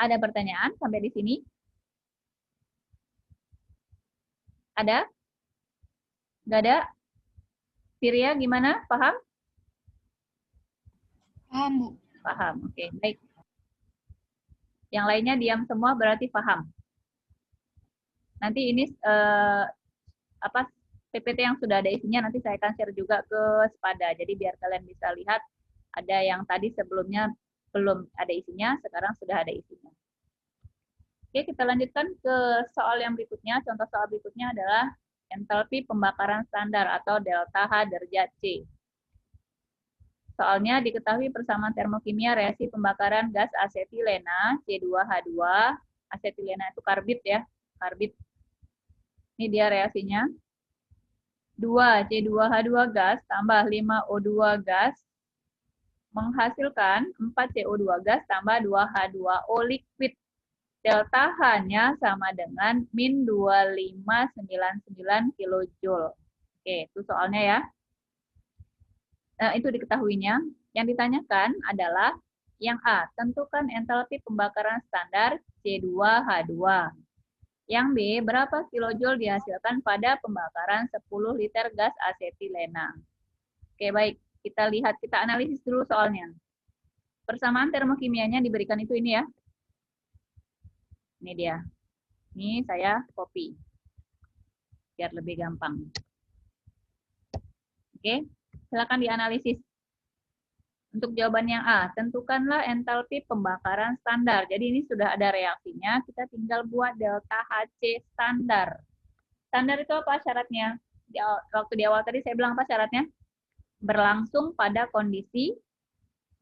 Ada pertanyaan sampai di sini? Ada? Nggak ada? Siria gimana? Paham? Paham, Bu. Paham, oke. Baik. Yang lainnya diam semua berarti paham. Nanti ini PPT yang sudah ada isinya nanti saya akan share juga ke Spada. Jadi biar kalian bisa lihat ada yang tadi sebelumnya belum ada isinya, sekarang sudah ada isinya. Oke, kita lanjutkan ke soal yang berikutnya. Contoh soal berikutnya adalah entalpi pembakaran standar atau delta H derajat C. Soalnya diketahui persamaan termokimia reaksi pembakaran gas asetilena C2H2. Asetilena itu karbit ya, karbit. Ini dia reaksinya. 2 C2H2 gas tambah 5 O2 gas menghasilkan 4 CO2 gas tambah 2H2O liquid. Delta H-nya sama dengan min 2599 kJ. Oke, itu soalnya ya. Nah, itu diketahuinya. Yang ditanyakan adalah yang A, tentukan entalpi pembakaran standar C2H2. Yang B, berapa kilojoule dihasilkan pada pembakaran 10 liter gas asetilena. Oke, baik. Kita lihat, kita analisis dulu soalnya. Persamaan termokimianya diberikan itu ini ya. Ini dia. Ini saya copy. Biar lebih gampang. Oke, silakan dianalisis. Untuk jawaban yang A, tentukanlah entalpi pembakaran standar. Jadi ini sudah ada reaksinya, kita tinggal buat delta HC standar. Standar itu apa syaratnya? Waktu di awal tadi saya bilang apa syaratnya? Berlangsung pada kondisi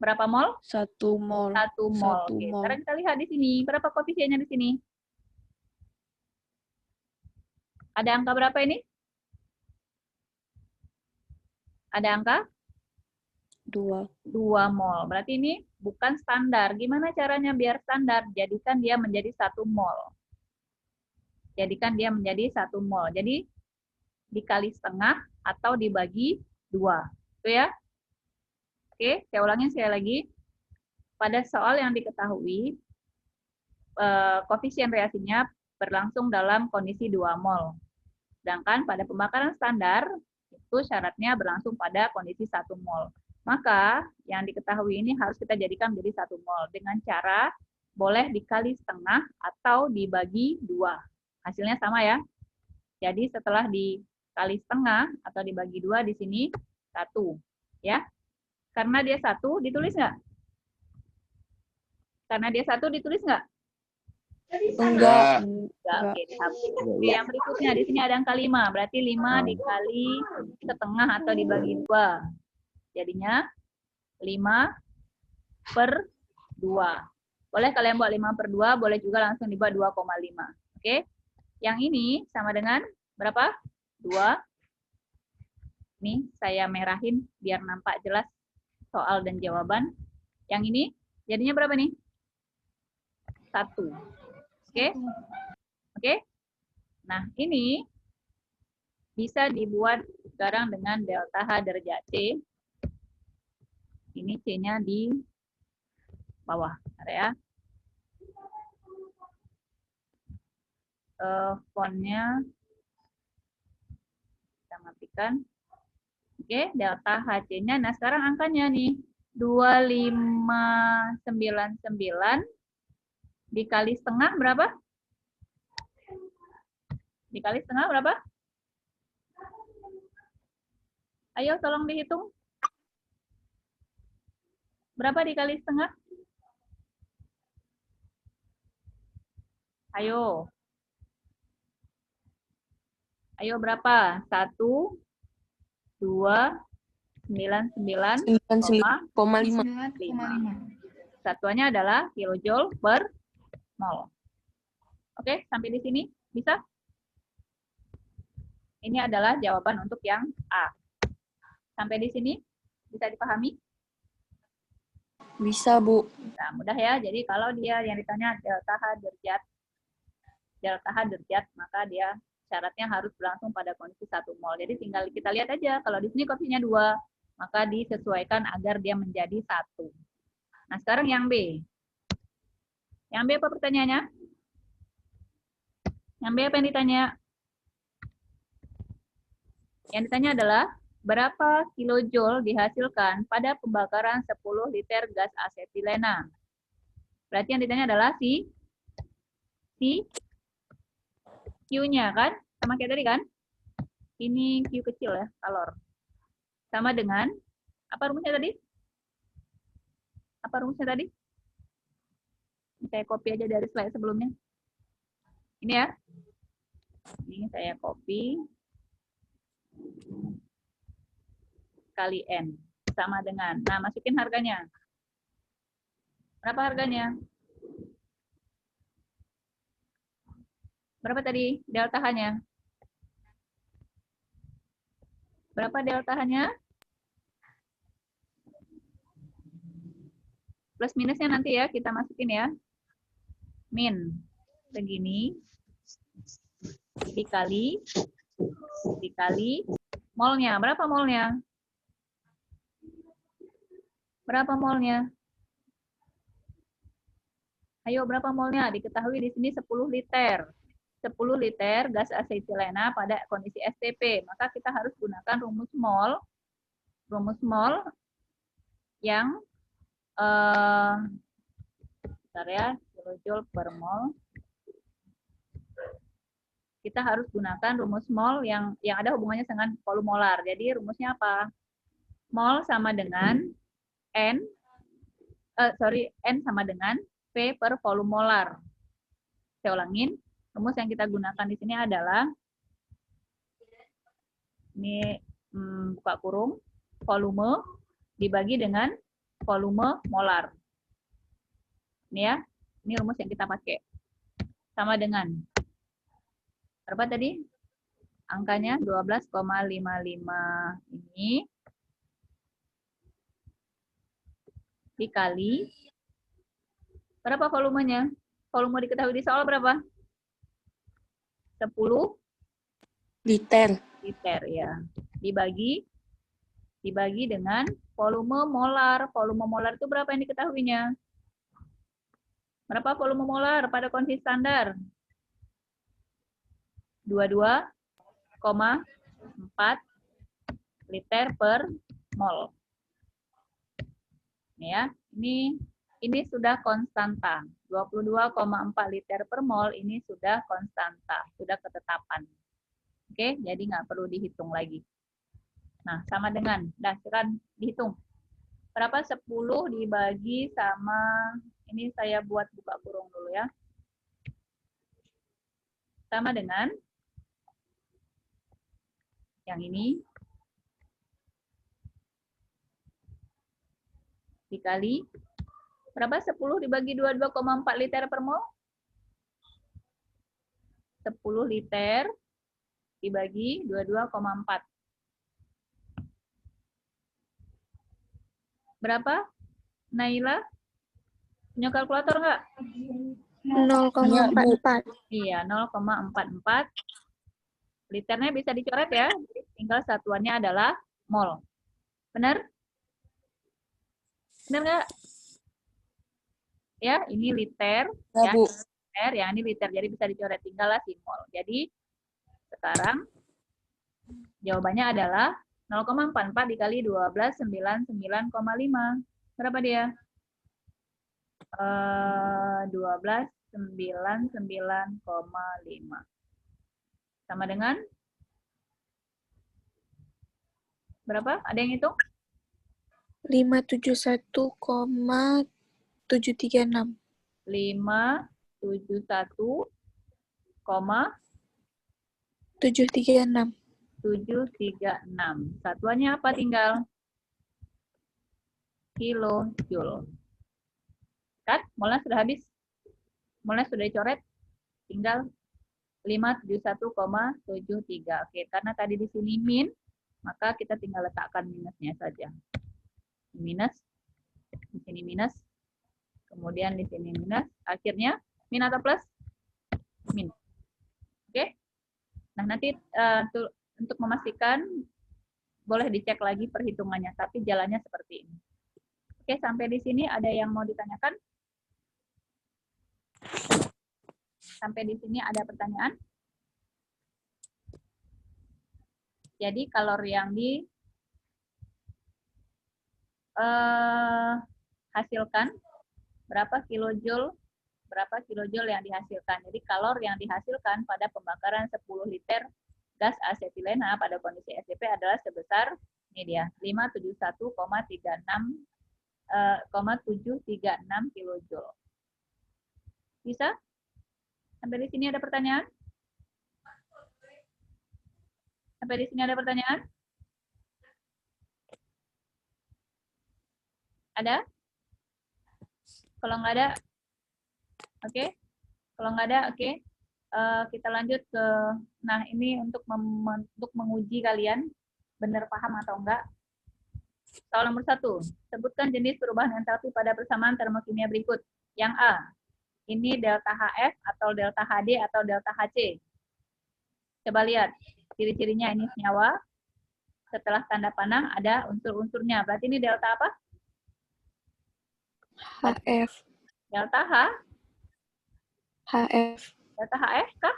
berapa mol? 1 mol. 1 mol. Oke, sekarang kita lihat di sini, berapa koefisiennya di sini? Ada angka berapa ini? Ada angka? 2. 2 mol. Berarti ini bukan standar. Gimana caranya biar standar? Jadikan dia menjadi 1 mol. Jadikan dia menjadi 1 mol. Jadi dikali setengah atau dibagi 2. Itu ya. Oke, saya ulangi sekali lagi. Pada soal yang diketahui, koefisien reaksinya berlangsung dalam kondisi 2 mol. Sedangkan pada pembakaran standar, itu syaratnya berlangsung pada kondisi 1 mol. Maka yang diketahui ini harus kita jadikan menjadi 1 mol. Dengan cara boleh dikali setengah atau dibagi 2. Hasilnya sama ya. Jadi setelah dikali setengah atau dibagi 2 di sini 1. Ya. Karena dia 1, ditulis nggak? Karena dia 1, ditulis nggak? Enggak. Oke, dihapus. Oke, yang berikutnya di sini ada angka 5. Berarti 5 dikali setengah atau dibagi 2. Jadinya 5 per 2. Boleh kalian buat 5 per 2, boleh juga langsung dibuat 2,5. Oke. Yang ini sama dengan berapa? 2. Nih, saya merahin biar nampak jelas soal dan jawaban. Yang ini jadinya berapa nih? 1. Oke? Oke? Nah, ini bisa dibuat sekarang dengan delta H derajat C. Ini C-nya di bawah. Ya. Fontnya kita matikan. Oke, delta HC-nya. Nah, sekarang angkanya nih. 2599 dikali setengah berapa? Dikali setengah berapa? Ayo tolong dihitung. Berapa dikali setengah? Ayo. Ayo berapa? 1, 2, 99,5. Satuannya adalah kilojoule per mol. Oke, sampai di sini bisa? Ini adalah jawaban untuk yang A. Sampai di sini bisa dipahami? Bisa, Bu. Nah, mudah ya. Jadi kalau dia yang ditanya delta H derajat, maka dia syaratnya harus berlangsung pada kondisi 1 mol. Jadi tinggal kita lihat aja. Kalau di sini koefisiennya 2, maka disesuaikan agar dia menjadi 1. Nah, sekarang yang B. Yang B apa pertanyaannya? Yang B apa yang ditanya? Yang ditanya adalah, berapa kilojoule dihasilkan pada pembakaran 10 liter gas asetilena? Berarti yang ditanya adalah si Q-nya kan? Sama kayak tadi kan? Ini Q kecil ya, kalor. Sama dengan, apa rumusnya tadi? Apa rumusnya tadi? Saya copy aja dari slide sebelumnya. Ini ya. Ini saya copy. Kali N. Sama dengan, nah masukin harganya. Berapa harganya? Berapa tadi delta H-nya? Berapa delta H-nya? Plus minusnya nanti ya, kita masukin ya. Min segini dikali molnya. Berapa molnya? Berapa molnya? Ayo, berapa molnya? Diketahui di sini 10 liter. 10 liter gas asetilena pada kondisi STP. Maka kita harus gunakan rumus mol yang bentar ya, kilojoule per mol. Kita harus gunakan rumus mol yang ada hubungannya dengan volumolar. Jadi rumusnya apa? Mol sama dengan N sama dengan P per volumolar. Saya ulangin, rumus yang kita gunakan di sini adalah ini buka kurung, volume dibagi dengan volume molar. Ini ya, ini rumus yang kita pakai. Sama dengan, berapa tadi? Angkanya 12,55 ini dikali, berapa volumenya? Volume diketahui di soal berapa? 10 liter. Liter ya. Dibagi dengan volume molar. Volume molar itu berapa yang diketahuinya? Berapa volume molar pada kondisi standar? 22,4 liter per mol. Ini ya, ini sudah konstanta. 22,4 liter per mol ini sudah konstanta, sudah ketetapan. Oke, jadi nggak perlu dihitung lagi. Nah, sama dengan, silakan dihitung. Berapa 10 dibagi sama, ini saya buat buka kurung dulu ya. Sama dengan yang ini dikali berapa 10 dibagi 22,4 liter per mol? 10 liter dibagi 22,4. Berapa? Naila? Punya kalkulator nggak? 0,44. Iya, 0,44. Liternya bisa dicoret ya. Tinggal satuannya adalah mol. Benar? Benar nggak? Ya, ini liter. Ya, Bu. liter, yang ini liter. Jadi bisa dicoret, tinggallah si mol. Jadi, sekarang jawabannya adalah 0,44 dikali 12, 99,5. Berapa dia? 12, 99,5. Sama dengan? Berapa? Ada yang hitung? 571,736. 571,736. 736. Satuannya apa tinggal? Kilojoule. Kan? Molnya sudah habis. Molnya sudah dicoret. Tinggal 571,73. Oke, karena tadi di sini min, maka kita tinggal letakkan minusnya saja. Minus, di sini minus, kemudian di sini minus, akhirnya min atau plus? Min. Oke? Nah, nanti untuk memastikan boleh dicek lagi perhitungannya, tapi jalannya seperti ini. Oke, sampai di sini ada yang mau ditanyakan? Sampai di sini ada pertanyaan? Jadi kalori yang dihasilkan berapa kilojoule yang dihasilkan. Jadi kalori yang dihasilkan pada pembakaran 10 liter gas asetilena pada kondisi SDP adalah sebesar ini dia 571,736 kilojoule. Bisa? Sampai di sini ada pertanyaan? Sampai di sini ada pertanyaan? Ada? Kalau nggak ada, oke. Kalau nggak ada, oke. Kita lanjut ke, nah ini untuk menguji kalian benar paham atau enggak. Soal nomor 1, sebutkan jenis perubahan entalpi pada persamaan termokimia berikut. Yang A, ini delta HF atau delta HD atau delta HC. Coba lihat, ciri-cirinya ini senyawa. Setelah tanda panah ada unsur-unsurnya. Berarti ini delta apa? HF. Delta HF. Delta HF kah?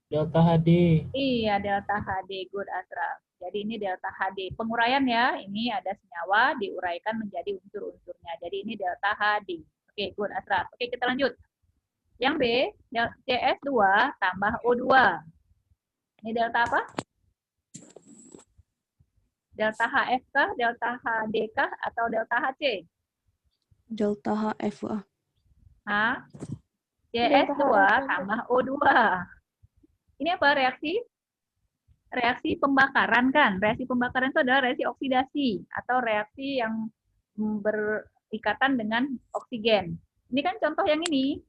Delta HD. Iya, delta HD. Good, Asra. Jadi ini delta HD. Penguraian ya, ini ada senyawa diuraikan menjadi unsur-unsurnya. Jadi ini delta HD. Oke, good, Asra. Oke, kita lanjut. Yang B, CS2 tambah O2. Ini delta apa? Delta HF kah, delta HD kah, atau delta HC? Delta HF. CS2 tambah O2. Ini apa reaksi? Reaksi pembakaran kan? Reaksi pembakaran itu adalah reaksi oksidasi atau reaksi yang berikatan dengan oksigen. Ini kan contoh yang ini.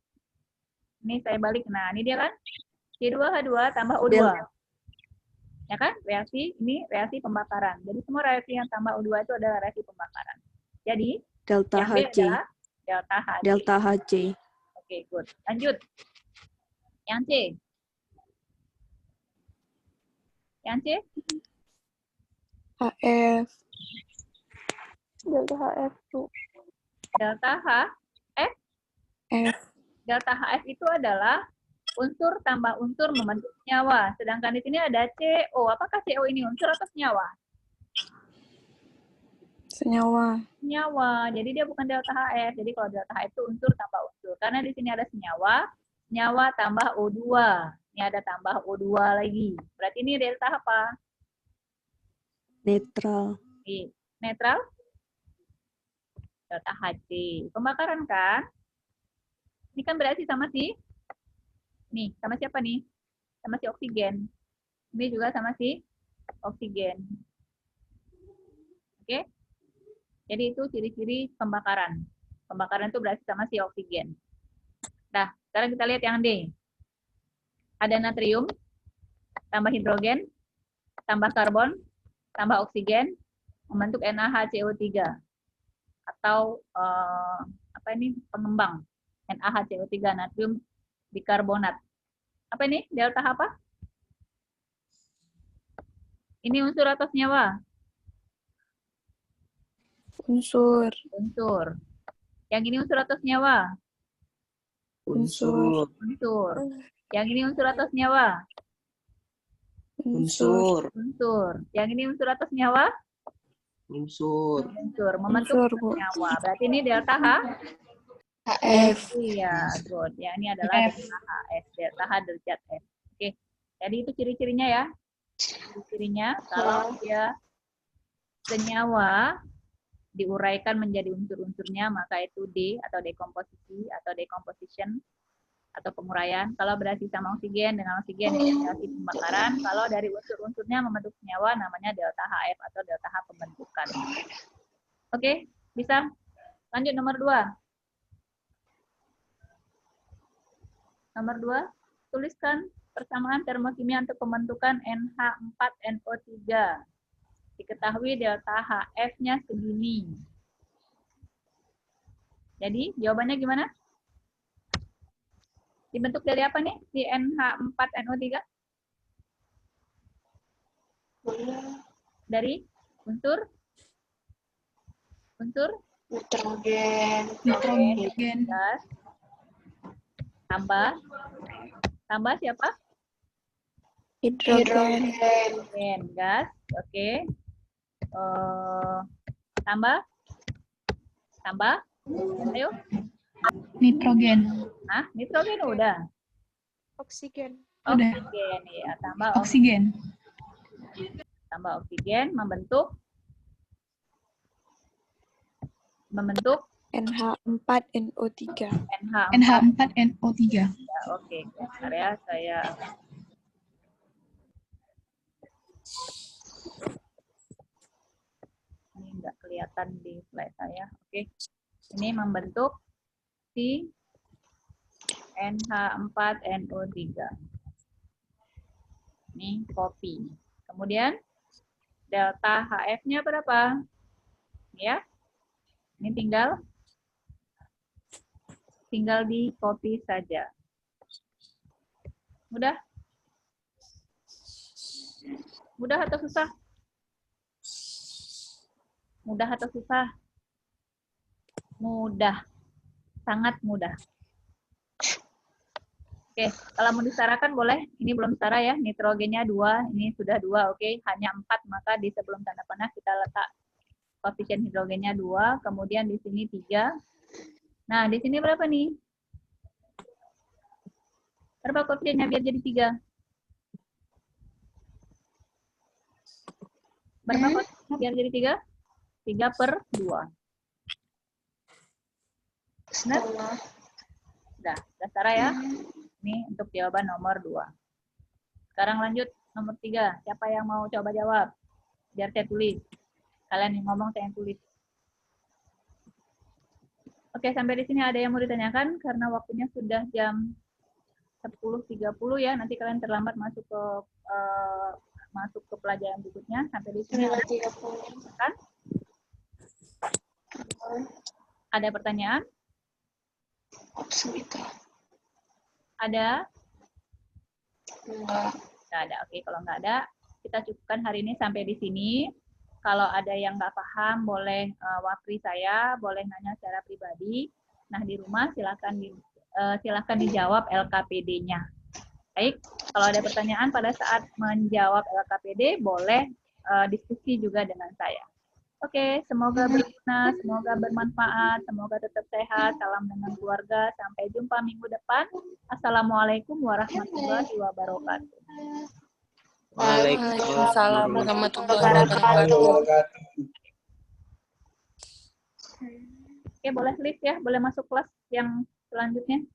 Ini saya balik. Nah, ini dia kan? C2H2 tambah O2. Ya kan? Reaksi ini reaksi pembakaran. Jadi semua reaksi yang tambah O2 itu adalah reaksi pembakaran. Jadi Delta yang B HC. adalah delta HC. Delta HC. Oke, good. Lanjut. Yang C. Yang C? HF. Delta HF tuh. Delta HF. F. Delta HF itu adalah unsur tambah unsur membentuk senyawa. Sedangkan di sini ada CO. Apakah CO ini unsur atau senyawa? Senyawa. Senyawa. Jadi dia bukan delta HF. Jadi kalau delta HF itu unsur tambah unsur. Karena di sini ada senyawa, senyawa tambah O2. Ini ada tambah O2 lagi. Berarti ini delta apa? Netral. Netral? Delta HC. Pembakaran kan? Ini kan bereaksi sama si? Nih, sama siapa nih? Sama si oksigen. Ini juga sama si oksigen. Oke? Jadi itu ciri-ciri pembakaran. Pembakaran itu bereaksi sama si oksigen. Nah, sekarang kita lihat yang D. Ada natrium, tambah hidrogen, tambah karbon, tambah oksigen, membentuk NaHCO3. Atau apa ini? Pengembang. NaHCO3, natrium bikarbonat. Apa ini? Delta apa? Ini unsur atau senyawa? Unsur. Unsur. Yang ini unsur atau senyawa? Unsur. Unsur. Yang ini unsur atau senyawa? Unsur. Unsur. Yang ini unsur atau senyawa? Unsur. Unsur. Membentuk Unsur, Bu. senyawa. Berarti ini delta HF. Iya, good. Ya, ini adalah delta HS, delta H derajat F. Oke. Jadi itu ciri-cirinya ya. Ciri-cirinya kalau dia senyawa diuraikan menjadi unsur-unsurnya, maka itu D atau dekomposisi atau decomposition atau penguraian. Kalau bereaksi sama oksigen dengan oksigen ini reaksi pembakaran. Kalau dari unsur-unsurnya membentuk senyawa namanya delta HF atau delta H pembentukan. Oke, bisa? Lanjut nomor 2. Nomor 2, tuliskan persamaan termokimia untuk pembentukan NH4NO3. Diketahui delta HF-nya segini. Jadi, jawabannya gimana? Dibentuk dari apa nih? Si NH4NO3? Dari unsur? Unsur? Nitrogen. Nitrogen. Gas. Tambah. Tambah siapa? Hidrogen. Hidrogen, gas. Oke. Tambah. Tambah. Ayo. Nitrogen. Nah, nitrogen udah. Oksigen. Udah. Oksigen ya, tambah Oksigen. tambah oksigen membentuk NH4NO3. NH4. NH4NO3. Ya, oke, bentar ya, saya ini nggak kelihatan di slide saya. Oke, ini membentuk si NH4NO3. Ini kopi. Kemudian delta HF-nya berapa? Ya, ini tinggal di copy saja. Mudah? Mudah atau susah? Mudah atau susah? Mudah. Sangat mudah. Oke, kalau mau disetarakan boleh. Ini belum setara ya. Nitrogennya 2, ini sudah 2. Oke, hanya 4, maka di sebelum tanda panah kita letak koefisien hidrogennya 2, kemudian di sini 3. Nah, di sini berapa nih? Berapa koefisiennya biar jadi 3? Berapa koefisiennya biar jadi 3? 3/2. Benar? Udah setara ya. Ini untuk jawaban nomor 2. Sekarang lanjut nomor 3. Siapa yang mau coba jawab? Biar saya tulis. Kalian yang ngomong, saya yang tulis. Oke, sampai di sini ada yang mau ditanyakan? Karena waktunya sudah jam 10.30 ya. Nanti kalian terlambat masuk ke pelajaran berikutnya. Sampai di sini ada kan? Ada pertanyaan? Ada? Nggak ada. Oke, kalau nggak ada, kita cukupkan hari ini sampai di sini. Kalau ada yang nggak paham, boleh wakili saya, boleh nanya secara pribadi. Nah, di rumah silakan dijawab LKPD-nya. Baik, kalau ada pertanyaan pada saat menjawab LKPD, boleh diskusi juga dengan saya. Oke, semoga berguna, semoga bermanfaat, semoga tetap sehat, salam dengan keluarga, sampai jumpa minggu depan. Assalamualaikum warahmatullahi wabarakatuh. Waalaikumsalam warahmatullahi wabarakatuh. Oke, boleh lift ya, boleh masuk kelas yang selanjutnya.